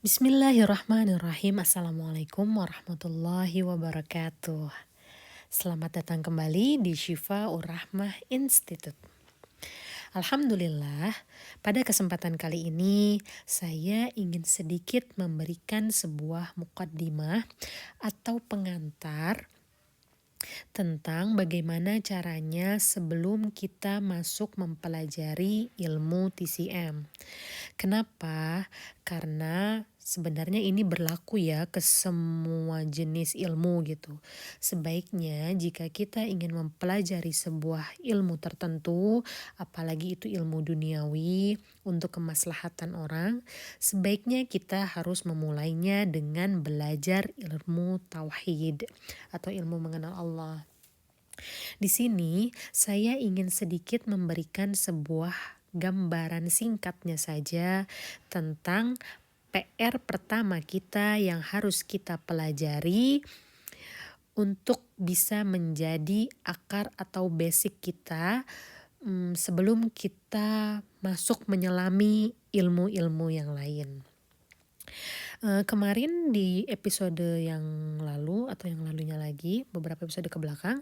Bismillahirrahmanirrahim. Assalamualaikum warahmatullahi wabarakatuh. Selamat datang kembali di Syifa Ur-Rahmah Institute. Alhamdulillah, pada kesempatan kali ini saya ingin sedikit memberikan sebuah muqaddimah atau pengantar tentang bagaimana caranya sebelum kita masuk mempelajari ilmu TCM. Kenapa? Karena sebenarnya ini berlaku ya ke semua jenis ilmu gitu. Sebaiknya jika kita ingin mempelajari sebuah ilmu tertentu, apalagi itu ilmu duniawi untuk kemaslahatan orang, sebaiknya kita harus memulainya dengan belajar ilmu tauhid atau ilmu mengenal Allah. Di sini saya ingin sedikit memberikan sebuah gambaran singkatnya saja tentang PR pertama kita yang harus kita pelajari untuk bisa menjadi akar atau basic kita sebelum kita masuk menyelami ilmu-ilmu yang lain. Kemarin di episode yang lalu atau yang lalunya lagi, beberapa episode ke belakang,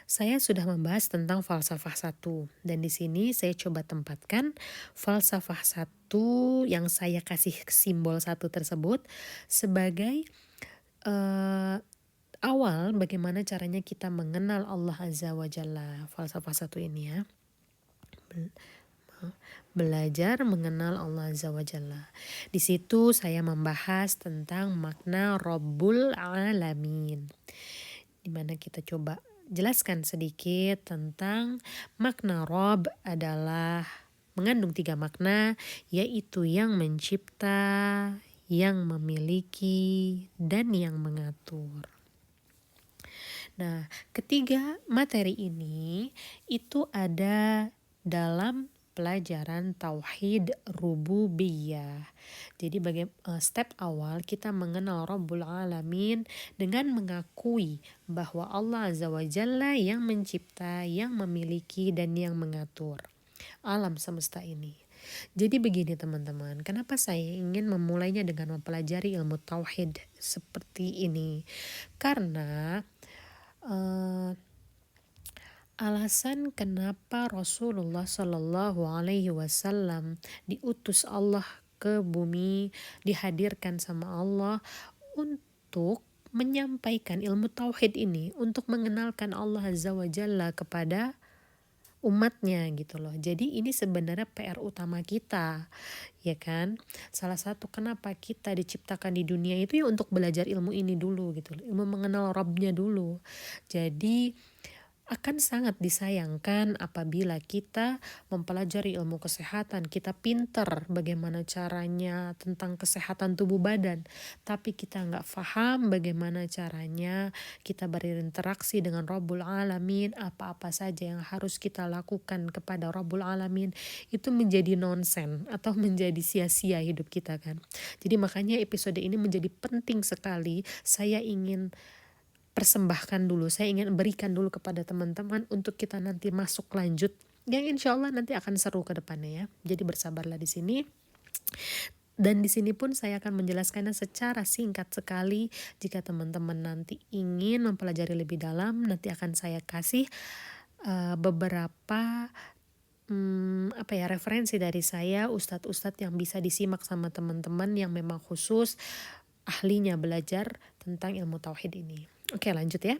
saya sudah membahas tentang falsafah satu. Dan di sini saya coba tempatkan falsafah satu yang saya kasih simbol satu tersebut sebagai awal bagaimana caranya kita mengenal Allah Azza wa Jalla. Falsafah satu ini ya. Belajar mengenal Allah Azza wa Jalla. Di situ saya membahas tentang makna Rabbul Alamin. Dimana kita coba jelaskan sedikit tentang makna Rabb adalah mengandung 3 makna, yaitu yang mencipta, yang memiliki, dan yang mengatur. Nah, ketiga materi ini itu ada dalam pelajaran tauhid rububiyah. Jadi step awal kita mengenal Rabbul Alamin dengan mengakui bahwa Allah Azza wa Jalla yang mencipta, yang memiliki, dan yang mengatur alam semesta ini. Jadi begini teman-teman, kenapa saya ingin memulainya dengan mempelajari ilmu tauhid seperti ini? Karena alasan kenapa Rasulullah Shallallahu Alaihi Wasallam diutus Allah ke bumi, dihadirkan sama Allah untuk menyampaikan ilmu tauhid ini, untuk mengenalkan Allah Azza wa Jalla kepada umatnya gitu loh. Jadi ini sebenarnya PR utama kita, ya kan? Salah satu kenapa kita diciptakan di dunia itu ya untuk belajar ilmu ini dulu gitu loh, ilmu mengenal Rabbnya dulu. Jadi akan sangat disayangkan apabila kita mempelajari ilmu kesehatan, kita pinter bagaimana caranya tentang kesehatan tubuh badan, tapi kita nggak paham bagaimana caranya kita berinteraksi dengan Rabbul Alamin, apa-apa saja yang harus kita lakukan kepada Rabbul Alamin, itu menjadi nonsen atau menjadi sia-sia hidup kita kan. Jadi makanya episode ini menjadi penting sekali. Saya ingin persembahkan dulu, saya ingin berikan dulu kepada teman-teman untuk kita nanti masuk lanjut yang insya Allah nanti akan seru ke depannya ya. Jadi bersabarlah di sini. Dan di sini pun saya akan menjelaskannya secara singkat sekali. Jika teman-teman nanti ingin mempelajari lebih dalam, nanti akan saya kasih beberapa referensi dari saya, ustadz-ustadz yang bisa disimak sama teman-teman yang memang khusus ahlinya belajar tentang ilmu tauhid ini. Oke, lanjut ya.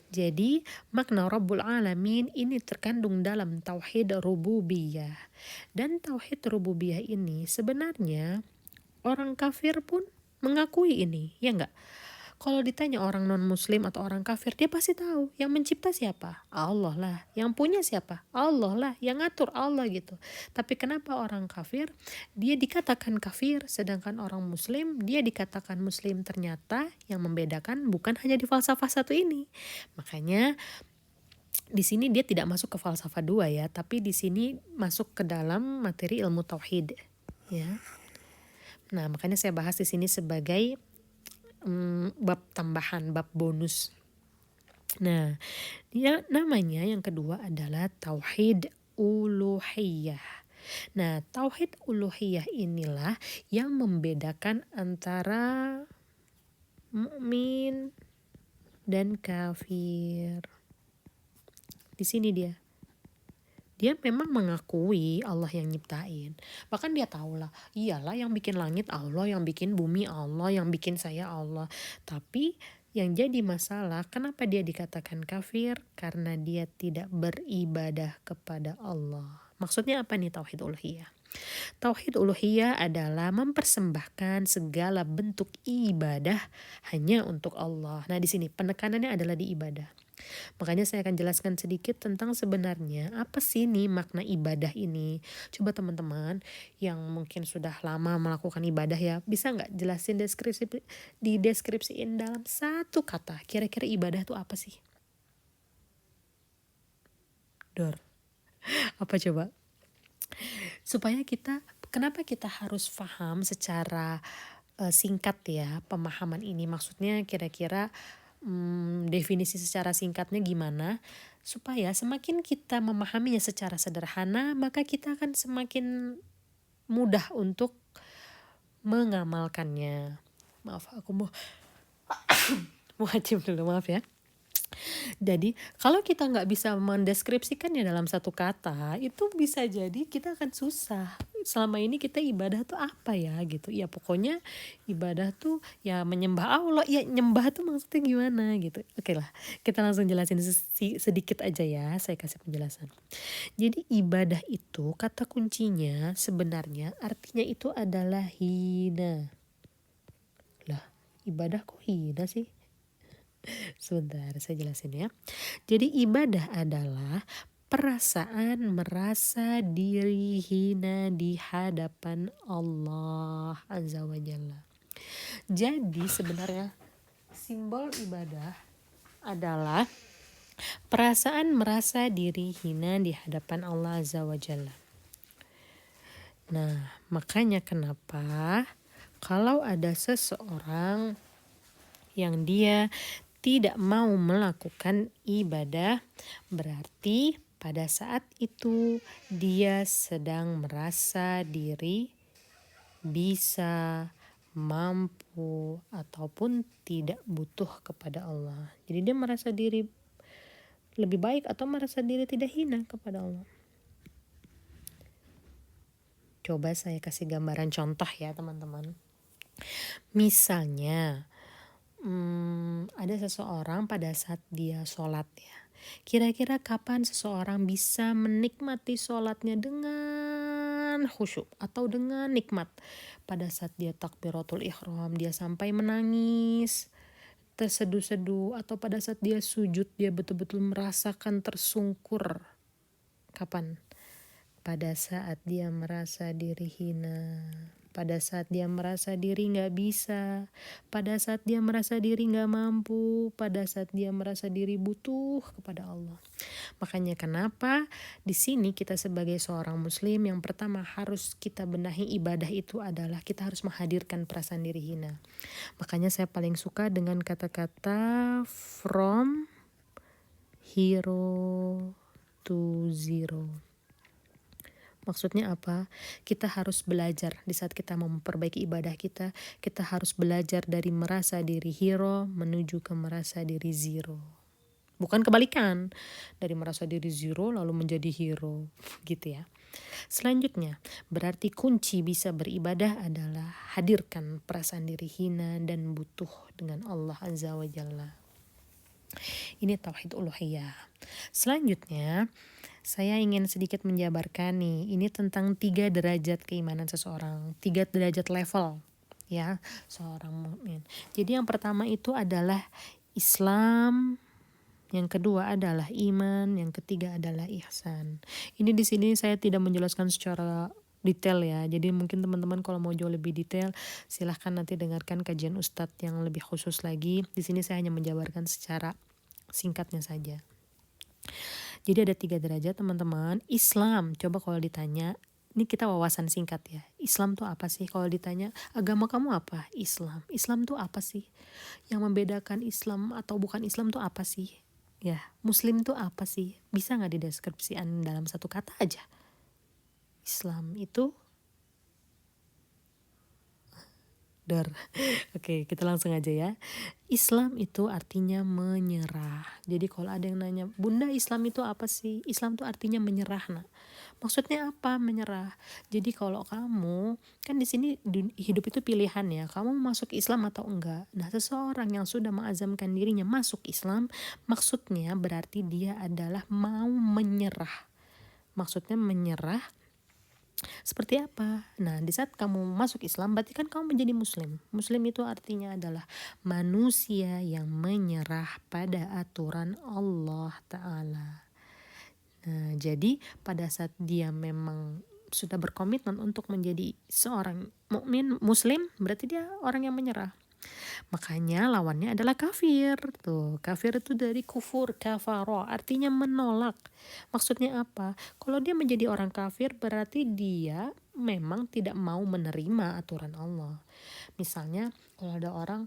Jadi makna Rabbul Alamin ini terkandung dalam tauhid rububiyah. Dan tauhid rububiyah ini sebenarnya orang kafir pun mengakui ini, ya enggak? Kalau ditanya orang non muslim atau orang kafir, dia pasti tahu yang mencipta siapa? Allah lah. Yang punya siapa? Allah lah. Yang ngatur Allah gitu. Tapi kenapa orang kafir dia dikatakan kafir, sedangkan orang muslim dia dikatakan muslim? Ternyata yang membedakan bukan hanya di falsafah satu ini. Makanya di sini dia tidak masuk ke falsafah 2 ya, tapi di sini masuk ke dalam materi ilmu tauhid ya. Nah, makanya saya bahas di sini sebagai bab tambahan, bab bonus. Nah, namanya yang kedua adalah tauhid uluhiyah. Nah, tauhid uluhiyah inilah yang membedakan antara mukmin dan kafir. Di sini dia. Dia memang mengakui Allah yang nyiptain. Bahkan dia tahu lah, iyalah yang bikin langit Allah, yang bikin bumi Allah, yang bikin saya Allah. Tapi yang jadi masalah, kenapa dia dikatakan kafir? Karena dia tidak beribadah kepada Allah. Maksudnya apa nih tauhid uluhiyah? Tauhid uluhiyah adalah mempersembahkan segala bentuk ibadah hanya untuk Allah. Nah, di sini penekanannya adalah di ibadah. Makanya saya akan jelaskan sedikit tentang sebenarnya apa sih nih makna ibadah ini. Coba teman-teman yang mungkin sudah lama melakukan ibadah ya, bisa nggak jelasin dideskripsiin dalam satu kata. Kira-kira ibadah itu apa sih? Dor, apa coba? Supaya kenapa kita harus paham secara singkat ya pemahaman ini. Maksudnya kira-kira definisi secara singkatnya gimana, supaya semakin kita memahaminya secara sederhana, maka kita akan semakin mudah untuk mengamalkannya. Maaf, aku mau wajib dulu, maaf ya. Jadi kalau kita nggak bisa mendeskripsikannya dalam satu kata, itu bisa jadi kita akan susah. Selama ini kita ibadah tuh apa ya gitu. Ya pokoknya ibadah tuh ya menyembah Allah. Ya nyembah tuh maksudnya gimana gitu. Oke lah, kita langsung jelasin sedikit aja ya. Saya kasih penjelasan. Jadi ibadah itu kata kuncinya sebenarnya artinya itu adalah hina. Lah, ibadah kok hina sih? Sebentar, saya jelasin ya. Jadi ibadah adalah perasaan merasa diri hina di hadapan Allah Azza wa Jalla. Jadi sebenarnya simbol ibadah adalah perasaan merasa diri hina di hadapan Allah Azza wa Jalla. Nah, makanya kenapa kalau ada seseorang yang dia tidak mau melakukan ibadah, berarti pada saat itu dia sedang merasa diri bisa, mampu, ataupun tidak butuh kepada Allah. Jadi dia merasa diri lebih baik atau merasa diri tidak hina kepada Allah. Coba saya kasih gambaran contoh ya teman-teman. Misalnya ada seseorang pada saat dia sholat ya. Kira-kira kapan seseorang bisa menikmati sholatnya dengan khusyuk atau dengan nikmat? Pada saat dia takbiratul ihram, dia sampai menangis, terseduh-seduh, atau pada saat dia sujud dia betul-betul merasakan tersungkur. Kapan? Pada saat dia merasa diri hina, pada saat dia merasa diri gak bisa, pada saat dia merasa diri gak mampu, pada saat dia merasa diri butuh kepada Allah. Makanya kenapa di sini kita sebagai seorang muslim yang pertama harus kita benahi ibadah itu adalah kita harus menghadirkan perasaan diri hina. Makanya saya paling suka dengan kata-kata from hero to zero. Maksudnya apa? Kita harus belajar di saat kita memperbaiki ibadah kita harus belajar dari merasa diri hero menuju ke merasa diri zero. Bukan kebalikan, dari merasa diri zero lalu menjadi hero, gitu ya. Selanjutnya, berarti kunci bisa beribadah adalah hadirkan perasaan diri hina dan butuh dengan Allah Azza wa Jalla. Ini tauhid uluhiyah. Selanjutnya, saya ingin sedikit menjabarkan nih, ini tentang 3 derajat keimanan seseorang, 3 derajat level ya seorang mukmin. Jadi yang pertama itu adalah Islam, yang kedua adalah iman, yang ketiga adalah ihsan. Ini di sini saya tidak menjelaskan secara detail ya. Jadi mungkin teman-teman kalau mau jauh lebih detail silahkan nanti dengarkan kajian Ustadz yang lebih khusus lagi. Di sini saya hanya menjabarkan secara singkatnya saja. Jadi ada 3 derajat teman-teman. Islam, coba kalau ditanya, ini kita wawasan singkat ya. Islam tuh apa sih? Kalau ditanya, agama kamu apa? Islam. Islam tuh apa sih? Yang membedakan Islam atau bukan Islam tuh apa sih? Ya, Muslim tuh apa sih? Bisa gak dideskripsikan dalam satu kata aja? Islam itu Oke, kita langsung aja ya. Islam itu artinya menyerah. Jadi kalau ada yang nanya, Bunda Islam itu apa sih? Islam itu artinya menyerah, nak. Maksudnya apa menyerah? Jadi kalau kamu, kan di sini hidup itu pilihan ya. Kamu mau masuk Islam atau enggak? Nah, seseorang yang sudah mengazamkan dirinya masuk Islam, maksudnya berarti dia adalah mau menyerah. Maksudnya menyerah seperti apa? Nah, di saat kamu masuk Islam, berarti kan kamu menjadi Muslim. Muslim itu artinya adalah manusia yang menyerah pada aturan Allah Ta'ala. Nah, jadi pada saat dia memang sudah berkomitmen untuk menjadi seorang mukmin Muslim, berarti dia orang yang menyerah. Makanya lawannya adalah kafir. Tuh, kafir itu dari kufur, kafaro, artinya menolak. Maksudnya apa? Kalau dia menjadi orang kafir berarti dia memang tidak mau menerima aturan Allah. Misalnya kalau ada orang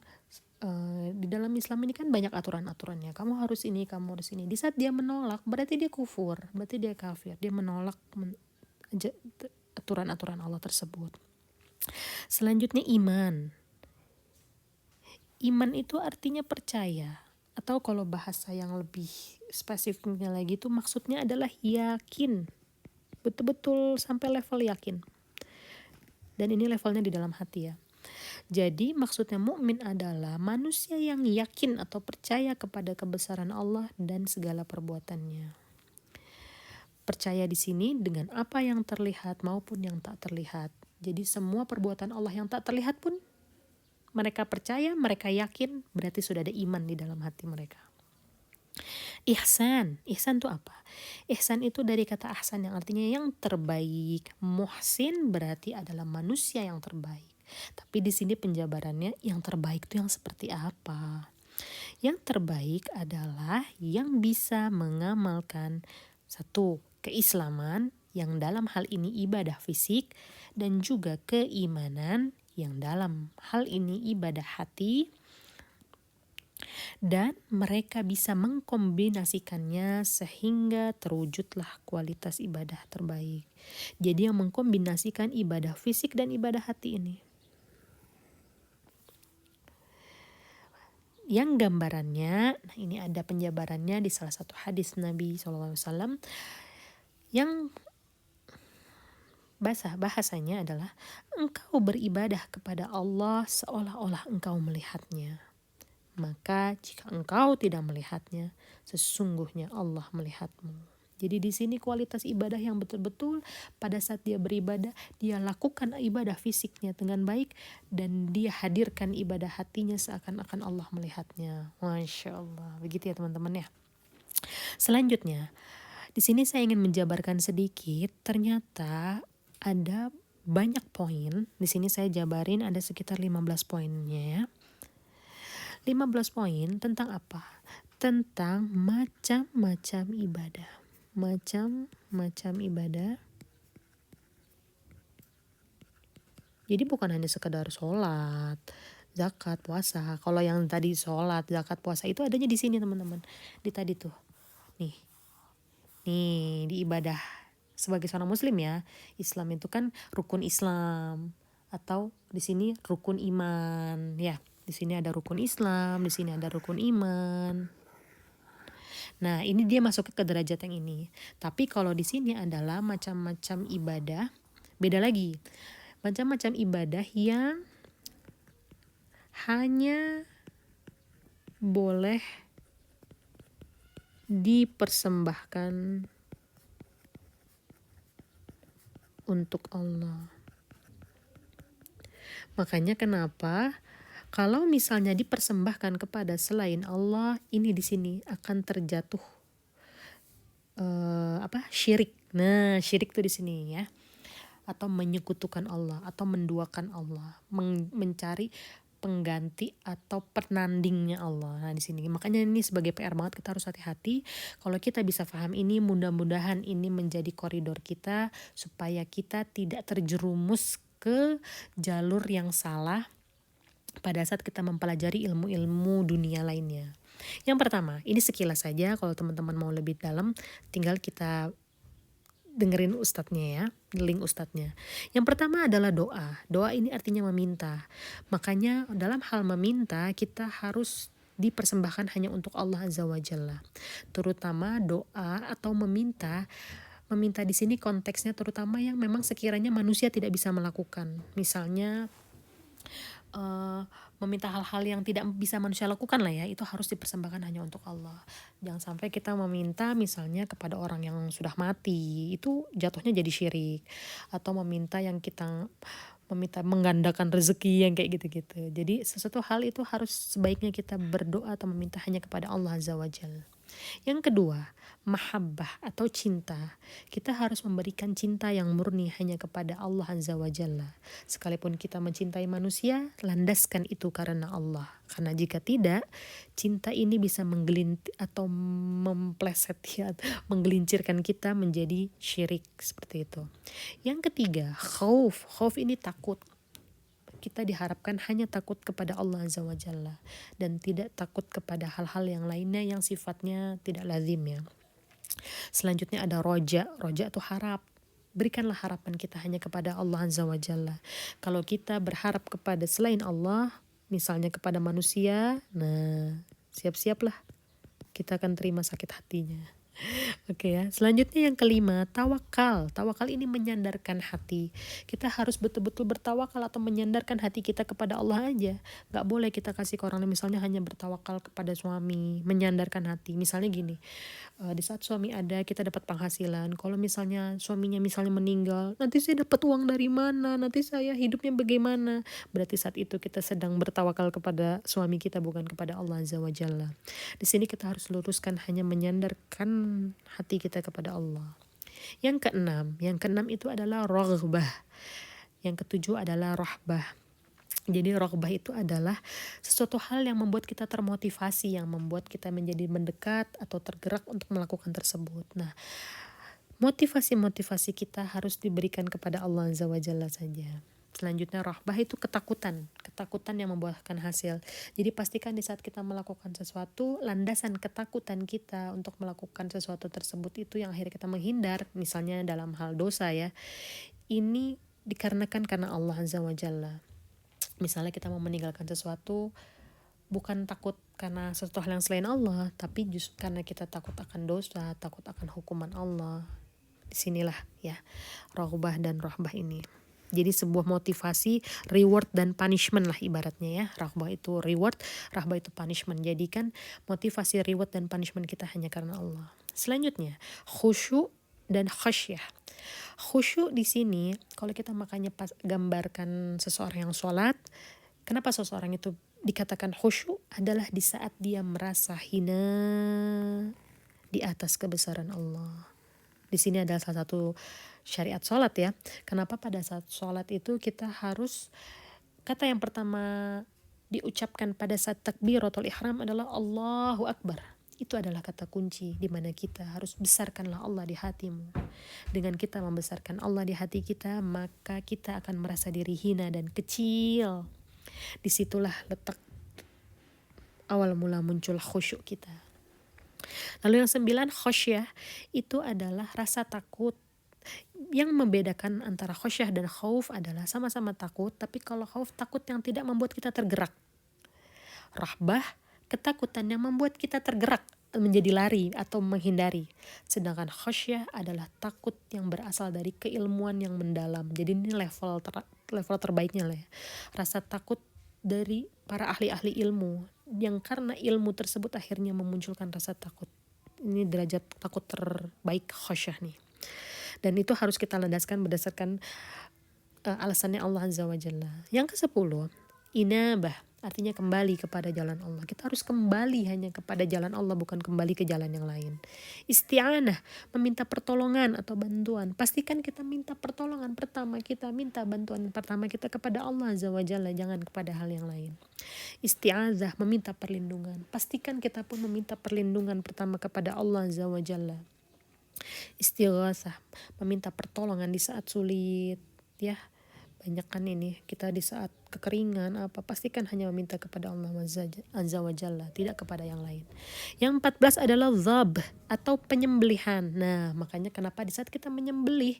di dalam Islam ini kan banyak aturan-aturannya. Kamu harus ini, kamu harus ini. Di saat dia menolak, berarti dia kufur, berarti dia kafir. Dia menolak aturan-aturan Allah tersebut. Selanjutnya iman. Iman itu artinya percaya, atau kalau bahasa yang lebih spesifiknya lagi itu maksudnya adalah yakin, betul-betul sampai level yakin. Dan ini levelnya di dalam hati ya. Jadi maksudnya mukmin adalah manusia yang yakin atau percaya kepada kebesaran Allah dan segala perbuatannya. Percaya di sini dengan apa yang terlihat maupun yang tak terlihat. Jadi semua perbuatan Allah yang tak terlihat pun mereka percaya, mereka yakin, berarti sudah ada iman di dalam hati mereka. Ihsan itu apa? Ihsan itu dari kata ahsan yang artinya yang terbaik. Muhsin berarti adalah manusia yang terbaik. Tapi di sini penjabarannya yang terbaik itu yang seperti apa? Yang terbaik adalah yang bisa mengamalkan satu, keislaman yang dalam hal ini ibadah fisik, dan juga keimanan yang dalam hal ini ibadah hati, dan mereka bisa mengkombinasikannya sehingga terwujudlah kualitas ibadah terbaik. Jadi yang mengkombinasikan ibadah fisik dan ibadah hati ini. Yang gambarannya, nah ini ada penjabarannya di salah satu hadis Nabi SAW yang bahasanya adalah engkau beribadah kepada Allah seolah-olah engkau melihatnya. Maka jika engkau tidak melihatnya, sesungguhnya Allah melihatmu. Jadi di sini kualitas ibadah yang betul-betul pada saat dia beribadah, dia lakukan ibadah fisiknya dengan baik dan dia hadirkan ibadah hatinya seakan-akan Allah melihatnya. Masya Allah, begitu ya teman-teman ya. Selanjutnya, di sini saya ingin menjabarkan sedikit, ternyata ada banyak poin. Di sini saya jabarin ada sekitar 15 poinnya ya. 15 poin tentang apa? Tentang macam-macam ibadah. Macam-macam ibadah. Jadi bukan hanya sekedar sholat, zakat, puasa. Kalau yang tadi sholat, zakat, puasa itu adanya di sini teman-teman. Di tadi tuh. Nih di ibadah sebagai seorang muslim ya. Islam itu kan rukun Islam, atau di sini rukun iman ya. Di sini ada rukun Islam, di sini ada rukun iman. Nah, ini dia masuk ke derajat yang ini. Tapi kalau di sini adalah macam-macam ibadah, beda lagi. Macam-macam ibadah yang hanya boleh dipersembahkan untuk Allah. Makanya kenapa kalau misalnya dipersembahkan kepada selain Allah, ini di sini akan terjatuh syirik. Nah, syirik tuh di sini ya. Atau menyekutukan Allah, atau menduakan Allah, mencari pengganti atau penandingnya Allah. Nah, di sini makanya ini sebagai PR banget, kita harus hati-hati. Kalau kita bisa paham ini, mudah-mudahan ini menjadi koridor kita supaya kita tidak terjerumus ke jalur yang salah pada saat kita mempelajari ilmu-ilmu dunia lainnya. Yang pertama, ini sekilas saja, kalau teman-teman mau lebih dalam tinggal kita dengerin ustadznya ya, link ustadznya. Yang pertama adalah doa. Doa ini artinya meminta. Makanya dalam hal meminta kita harus dipersembahkan hanya untuk Allah Azza wa Jalla. Terutama doa atau meminta. Meminta di sini konteksnya terutama yang memang sekiranya manusia tidak bisa melakukan. Misalnya meminta hal-hal yang tidak bisa manusia lakukan lah ya, itu harus dipersembahkan hanya untuk Allah. Jangan sampai kita meminta misalnya kepada orang yang sudah mati, itu jatuhnya jadi syirik. Atau meminta yang kita menggandakan rezeki yang kayak gitu-gitu. Jadi sesuatu hal itu harus sebaiknya kita berdoa atau meminta hanya kepada Allah Azza wa Jalla. Yang kedua, mahabbah atau cinta. Kita harus memberikan cinta yang murni hanya kepada Allah Azza wa Jalla. Sekalipun kita mencintai manusia, landaskan itu karena Allah. Karena jika tidak, cinta ini bisa menggelincirkan kita menjadi syirik seperti itu. Yang ketiga, khauf. Khauf ini takut. Kita diharapkan hanya takut kepada Allah Azza wa Jalla dan tidak takut kepada hal-hal yang lainnya yang sifatnya tidak lazim ya. Selanjutnya ada roja. Roja itu harap. Berikanlah harapan kita hanya kepada Allah Azza wa Jalla. Kalau kita berharap kepada selain Allah, misalnya kepada manusia, nah siap-siaplah kita akan terima sakit hatinya. Oke ya. Selanjutnya yang kelima, tawakal. Tawakal ini menyandarkan hati. Kita harus betul-betul bertawakal atau menyandarkan hati kita kepada Allah aja. Gak boleh kita kasih ke orang lain, misalnya hanya bertawakal kepada suami, menyandarkan hati. Misalnya gini, di saat suami ada kita dapat penghasilan. Kalau misalnya suaminya misalnya meninggal, nanti saya dapat uang dari mana? Nanti saya hidupnya bagaimana? Berarti saat itu kita sedang bertawakal kepada suami kita, bukan kepada Allah Azza wa Jalla. Di sini kita harus luruskan hanya menyandarkan hati kita kepada Allah. Yang keenam itu adalah raghbah. Yang ketujuh adalah rahbah. Jadi raghbah itu adalah sesuatu hal yang membuat kita termotivasi, yang membuat kita menjadi mendekat atau tergerak untuk melakukan tersebut. Nah, motivasi kita harus diberikan kepada Allah Azza wa Jalla saja. Selanjutnya rahbah itu ketakutan yang membuahkan hasil. Jadi pastikan di saat kita melakukan sesuatu, landasan ketakutan kita untuk melakukan sesuatu tersebut itu yang akhirnya kita menghindar, misalnya dalam hal dosa ya. Ini dikarenakan karena Allah Azza wa Jalla. Misalnya kita mau meninggalkan sesuatu, bukan takut karena sesuatu hal yang selain Allah, tapi justru karena kita takut akan dosa, takut akan hukuman Allah. Disinilah ya raghbah dan rahbah ini. Jadi sebuah motivasi, reward dan punishment lah ibaratnya ya. Raghbah itu reward, rahbah itu punishment. Jadikan motivasi, reward dan punishment kita hanya karena Allah. Selanjutnya, khusyuk dan khasyah. Khusyuk di sini kalau kita makanya gambarkan seseorang yang sholat, kenapa seseorang itu dikatakan khusyuk adalah di saat dia merasa hina di atas kebesaran Allah. Di sini ada salah satu syariat sholat ya. Kenapa pada saat sholat itu kita harus, kata yang pertama diucapkan pada saat takbiratul ihram adalah Allahu Akbar. Itu adalah kata kunci di mana kita harus besarkanlah Allah di hatimu. Dengan kita membesarkan Allah di hati kita, maka kita akan merasa diri hina dan kecil. Disitulah letak awal mula muncul khusyuk kita. Lalu yang 9, khosyah itu adalah rasa takut. Yang membedakan antara khosyah dan khauf adalah sama-sama takut, tapi kalau khauf takut yang tidak membuat kita tergerak. Rahbah, ketakutan yang membuat kita tergerak menjadi lari atau menghindari. Sedangkan khosyah adalah takut yang berasal dari keilmuan yang mendalam. Jadi ini level terbaiknya lah ya. Rasa takut dari para ahli-ahli ilmu yang karena ilmu tersebut akhirnya memunculkan rasa takut. Ini derajat takut terbaik khasyah nih. Dan itu harus kita landaskan berdasarkan alasannya Allah Azza wa Jalla. Yang ke-10, inabah, artinya kembali kepada jalan Allah. Kita harus kembali hanya kepada jalan Allah, bukan kembali ke jalan yang lain. Isti'anah, meminta pertolongan atau bantuan. Pastikan kita minta pertolongan pertama, kita minta bantuan pertama kita kepada Allah Azza wa Jalla, jangan kepada hal yang lain. Isti'azah, meminta perlindungan. Pastikan kita pun meminta perlindungan pertama kepada Allah Azza wa Jalla. Istighasah, meminta pertolongan di saat sulit ya. banyak kan ini kita di saat kekeringan apa pastikan hanya meminta kepada Allah Azza wa Jalla, tidak kepada yang lain. Yang 14 adalah dzab atau penyembelihan. Nah, makanya kenapa di saat kita menyembelih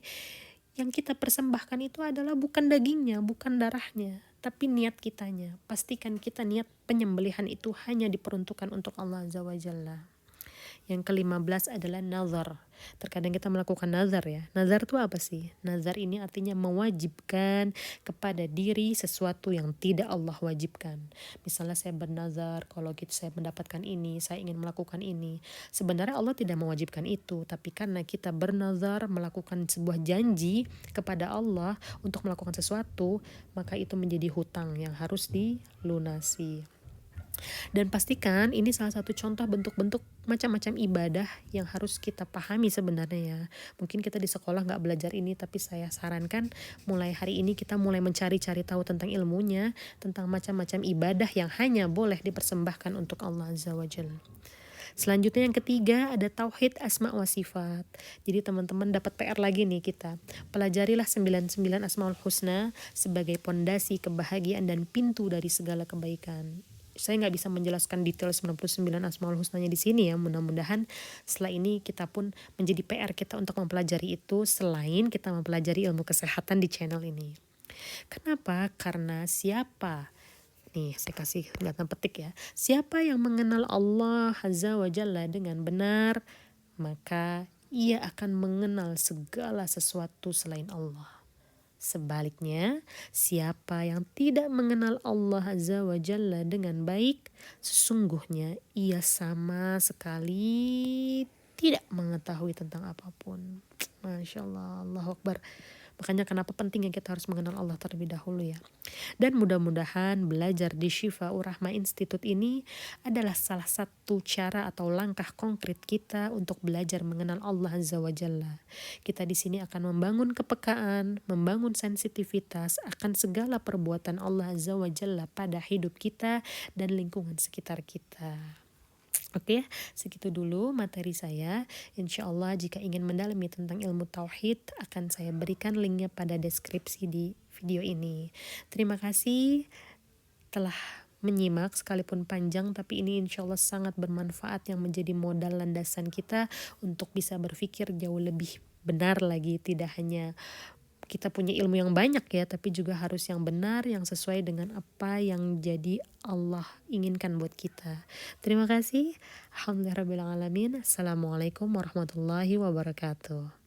yang kita persembahkan itu adalah bukan dagingnya, bukan darahnya, tapi niat kitanya. Pastikan kita niat penyembelihan itu hanya diperuntukkan untuk Allah Azza wa Jalla. Yang ke-15 adalah nazar. Terkadang kita melakukan nazar ya. Nazar itu apa sih? Nazar ini artinya mewajibkan kepada diri sesuatu yang tidak Allah wajibkan. Misalnya saya bernazar, kalau gitu saya mendapatkan ini, saya ingin melakukan ini. Sebenarnya Allah tidak mewajibkan itu, tapi karena kita bernazar melakukan sebuah janji kepada Allah untuk melakukan sesuatu, maka itu menjadi hutang yang harus dilunasi. Dan pastikan ini salah satu contoh bentuk-bentuk macam-macam ibadah yang harus kita pahami sebenarnya ya. Mungkin kita di sekolah gak belajar ini, tapi saya sarankan mulai hari ini kita mulai mencari-cari tahu tentang ilmunya, tentang macam-macam ibadah yang hanya boleh dipersembahkan untuk Allah Azza wa Jalla. Selanjutnya yang ketiga ada tauhid asma wa sifat. Jadi teman-teman dapat PR lagi nih kita. Pelajarilah 99 asmaul husna sebagai pondasi kebahagiaan dan pintu dari segala kebaikan. Saya nggak bisa menjelaskan detail 99 asmaul husnanya di sini ya. Mudah-mudahan setelah ini kita pun menjadi PR kita untuk mempelajari itu selain kita mempelajari ilmu kesehatan di channel ini. Kenapa? Karena siapa? Nih saya kasih kelihatan petik ya. Siapa yang mengenal Allah Azza wa Jalla dengan benar, maka ia akan mengenal segala sesuatu selain Allah. Sebaliknya, siapa yang tidak mengenal Allah Azza wa Jalla dengan baik, sesungguhnya ia sama sekali tidak mengetahui tentang apapun. Masya Allah, Allahu Akbar. Makanya kenapa pentingnya kita harus mengenal Allah terlebih dahulu ya. Dan mudah-mudahan belajar di Shifa'ur Rahmah Institute ini adalah salah satu cara atau langkah konkret kita untuk belajar mengenal Allah Azza wa Jalla. Kita di sini akan membangun kepekaan, membangun sensitivitas akan segala perbuatan Allah Azza wa Jalla pada hidup kita dan lingkungan sekitar kita. Oke, segitu dulu materi saya. Insya Allah jika ingin mendalami tentang ilmu tauhid akan saya berikan linknya pada deskripsi di video ini. Terima kasih telah menyimak sekalipun panjang, tapi ini insya Allah sangat bermanfaat yang menjadi modal landasan kita untuk bisa berpikir jauh lebih benar lagi. Tidak hanya kita punya ilmu yang banyak ya, tapi juga harus yang benar, yang sesuai dengan apa yang jadi Allah inginkan buat kita. Terima kasih. Alhamdulillahirrahmanirrahim. Assalamualaikum warahmatullahi wabarakatuh.